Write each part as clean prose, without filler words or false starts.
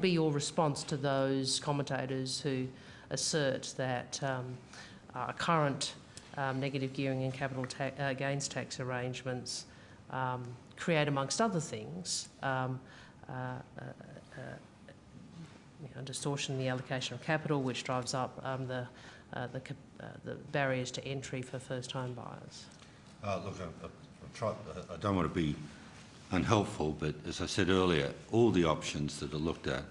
be your response to those commentators who assert that current negative gearing and capital gains tax arrangements create, amongst other things, distortion in the allocation of capital, which drives up the barriers to entry for first-home buyers? Look, I don't want to be unhelpful, but as I said earlier, all the options that are looked at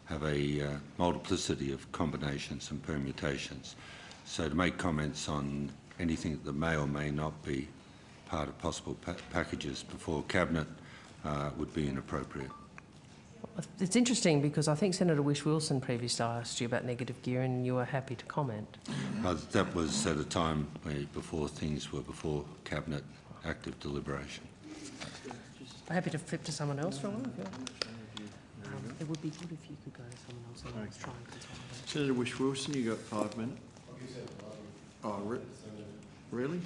have a multiplicity of combinations and permutations. So to make comments on anything that may or may not be part of possible packages before Cabinet would be inappropriate. It's interesting because I think Senator Whish-Wilson previously asked you about negative gearing and you were happy to comment. That was at a time before things were before Cabinet active deliberation. I'm happy to flip to someone else for a while. It would be good if you could go to someone else and let's try and consolidate. Senator Whish-Wilson, you got 5 minutes. Oh, really?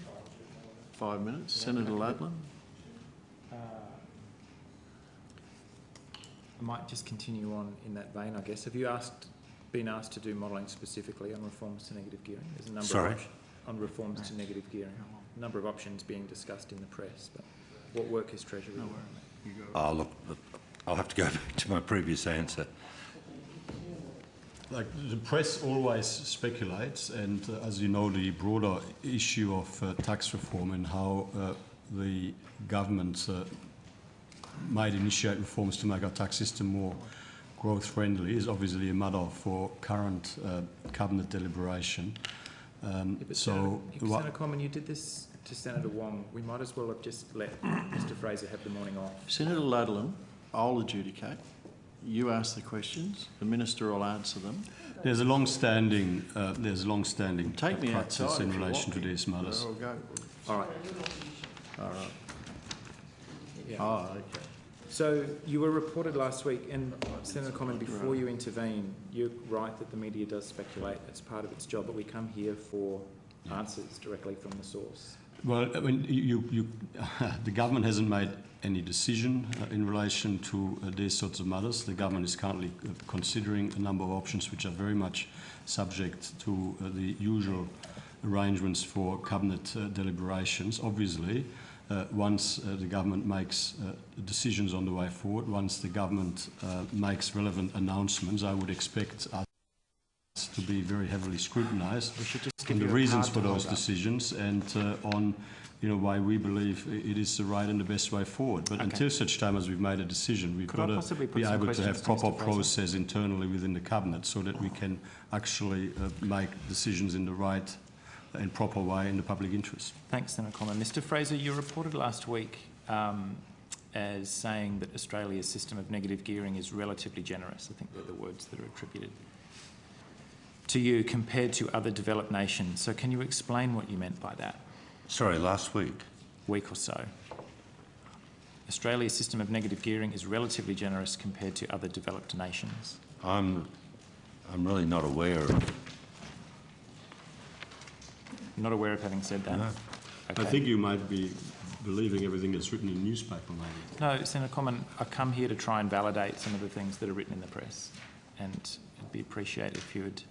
5 minutes. Senator Ladland? I might just continue on in that vein, I guess. Have you been asked to do modelling specifically on reforms to negative gearing? There's a number of on reforms to negative gearing. A number of options being discussed in the press, but what work is Treasury doing? Oh, look, I'll have to go back to my previous answer. Like the press always speculates, and as you know, the broader issue of tax reform and how the government might initiate reforms to make our tax system more growth-friendly is obviously a matter for current Cabinet deliberation. Senator Common, you did this to Senator Wong. We might as well have just let Mr Fraser have the morning off. Senator Ladland, I'll adjudicate. You ask the questions. The minister will answer them. There's a long-standing Take me practice outside in relation to these matters. All right. All right. Yeah. Oh, okay. So you were reported last week, and Senator Common, before you intervene, you're right that the media does speculate. It's part of its job, but we come here for answers directly from the source. Well, I mean, the government hasn't made any decision in relation to these sorts of matters. The government is currently considering a number of options which are very much subject to the usual arrangements for Cabinet deliberations. Obviously, once the government makes decisions on the way forward, once the government makes relevant announcements, I would expect us to be very heavily scrutinised on the reasons for those decisions and on why we believe it is the right and the best way forward. But until such time as we've made a decision, we've got to be able to have proper process internally within the Cabinet so that we can actually make decisions in the right and proper way in the public interest. Thanks, Senator Common. Mr Fraser, you reported last week as saying that Australia's system of negative gearing is relatively generous. I think they're the words that are attributed to you compared to other developed nations. So can you explain what you meant by that? Sorry, last week? Week or so. Australia's system of negative gearing is relatively generous compared to other developed nations. I'm really not aware of. Not aware of having said that? No. Okay. I think you might be believing everything that's written in the newspaper, maybe. No, Senator Common, I come here to try and validate some of the things that are written in the press, and it'd be appreciated if you would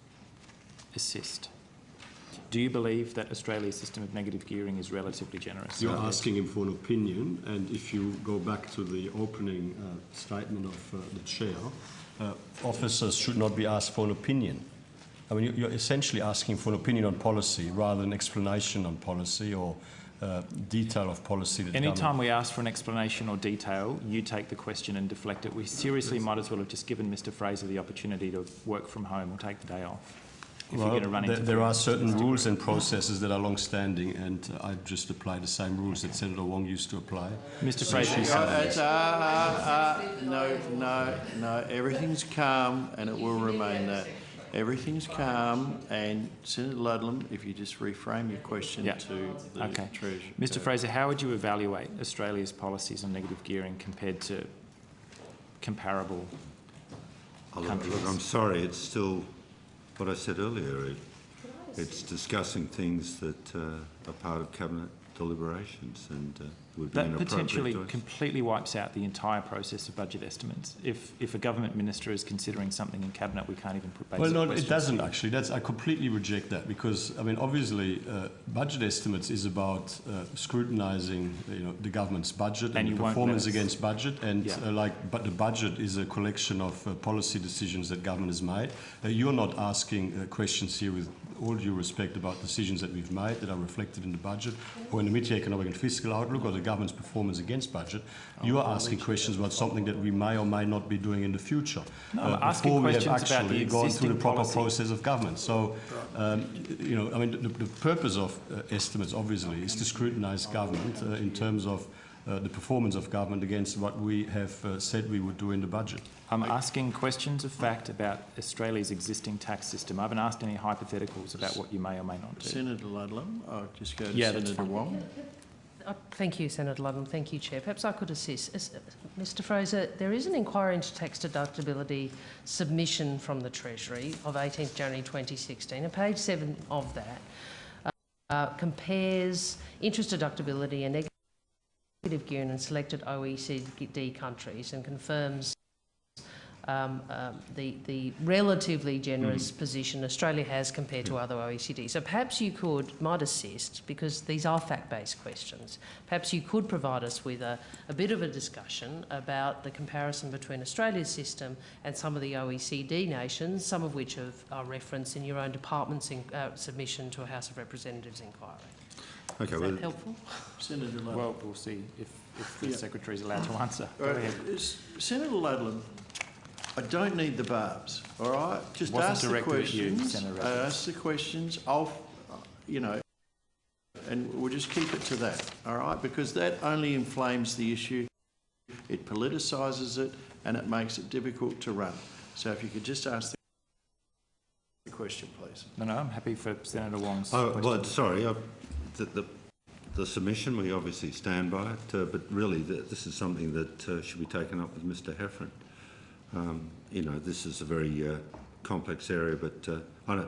assist. Do you believe that Australia's system of negative gearing is relatively generous? You're asking him for an opinion, and if you go back to the opening statement of the chair, officers should not be asked for an opinion. I mean, you're essentially asking for an opinion on policy rather than explanation on policy or detail of policy. Anytime we ask for an explanation or detail, you take the question and deflect it. We seriously might as well have just given Mr Fraser the opportunity to work from home or take the day off. Well, there are certain rules and processes that are long-standing, and I just apply the same rules that Senator Wong used to apply. Mr Fraser, no, everything's calm and it will remain that. Everything's calm, and Senator Ludlam, if you just reframe your question to the Treasury. Mr Fraser, how would you evaluate Australia's policies on negative gearing compared to comparable countries? Look, I'm sorry, it's still what I said earlier. It's discussing things that are part of Cabinet deliberations, and would be That inappropriate potentially to us. completely wipes out the entire process of budget estimates. If a government minister is considering something in cabinet, we can't even put basic Well, no, questions it doesn't to you. actually. I completely reject that because, I mean, obviously, budget estimates is about scrutinising, the government's budget and the performance against budget, and but the budget is a collection of policy decisions that government has made. You're not asking questions here, with all due respect, about decisions that we've made that are reflected in the budget or in the mid-year economic and fiscal outlook or the government's performance against budget. You are asking questions about something that we may or may not be doing in the future before we have actually gone through the proper process of government. So, I mean, the purpose of estimates, obviously, is to scrutinise government in terms of the performance of government against what we have said we would do in the budget. I'm asking questions of fact about Australia's existing tax system. I haven't asked any hypotheticals about what you may or may not do. Senator Ludlam, I'll just go to Senator Wong. Thank you, Senator Ludlam. Thank you, Chair. Perhaps I could assist. Mr Fraser, there is an inquiry into tax deductibility submission from the Treasury of 18th January 2016, and page 7 of that compares interest deductibility and negative gearing in selected OECD countries and confirms the relatively generous position Australia has compared to other OECD. So perhaps you might assist, because these are fact-based questions. Perhaps you could provide us with a bit of a discussion about the comparison between Australia's system and some of the OECD nations, some of which are referenced in your own department's submission to a House of Representatives inquiry. Okay, Is that helpful? Senator Ludlam. Well, we'll see if the Secretary is allowed to answer. Go ahead. Senator Ludlam, I don't need the barbs, all right? Just Wasn't ask the directed at you, questions. Senator Ask the questions. And we'll just keep it to that, all right? Because that only inflames the issue. It politicises it, and it makes it difficult to run. So if you could just ask the question, please. No, I'm happy for Senator Wong's Oh, question. well, sorry. The submission, we obviously stand by it, but really this is something that should be taken up with Mr Heffron. This is a very complex area, but I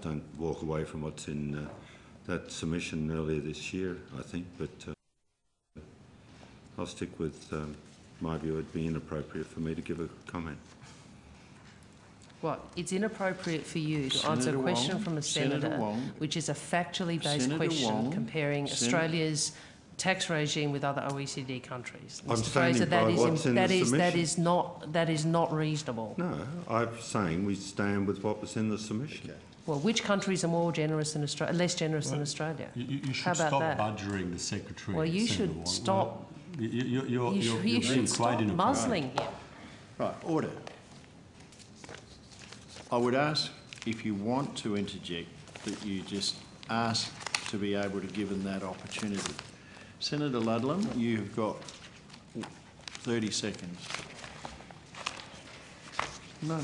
don't walk away from what's in that submission earlier this year, I think, but I'll stick with my view. It'd be inappropriate for me to give a comment. Well, it's inappropriate for you to answer a question from a senator, which is a factually based question comparing Australia's tax regime with other OECD countries. I'm Mr. standing Fraser, by what's in the submission. that is not reasonable. No, I'm saying we stand with what was in the submission. Okay. Well, which countries are more generous than Australia, less generous than Australia? You should How about stop that? badgering the Secretary. Well, you Senator should Wong. stop. You're You being should quite stop inappropriate. muzzling him. Right, order. I would ask, if you want to interject, that you just ask to be able to given that opportunity. Senator Ludlam, you've got 30 seconds. No,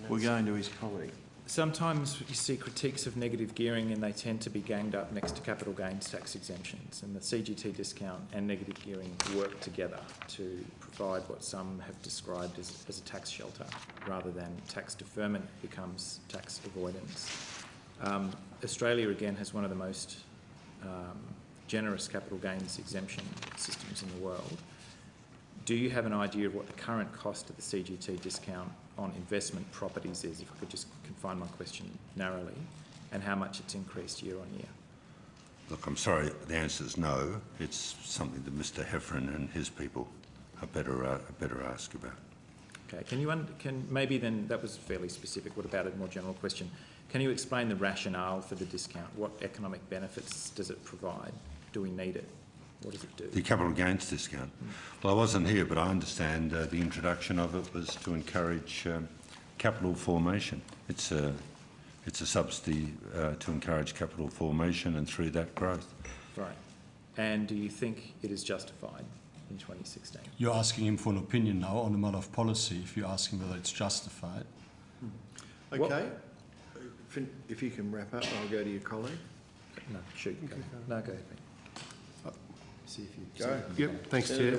we're going to his colleague. Sometimes you see critiques of negative gearing and they tend to be ganged up next to capital gains tax exemptions, and the CGT discount and negative gearing work together to provide what some have described as a tax shelter, rather than tax deferment becomes tax avoidance. Australia, again, has one of the most generous capital gains exemption systems in the world. Do you have an idea of what the current cost of the CGT discount on investment properties is, if I could just confine my question narrowly, and how much it's increased year on year? Look, I'm sorry, the answer is no. It's something that Mr Heffron and his people are better ask about. Okay, can maybe then, that was fairly specific. What about a more general question? Can you explain the rationale for the discount? What economic benefits does it provide? Do we need it? What does it do? The capital gains discount? Well, I wasn't here, but I understand the introduction of it was to encourage capital formation. It's a subsidy to encourage capital formation and through that growth. Right. And do you think it is justified in 2016? You're asking him for an opinion now on the matter of policy, if you're asking whether it's justified. Okay. If you can wrap up, I'll go to your colleague. No, shoot. No, go ahead. See if you go. Yep, thanks, Chair.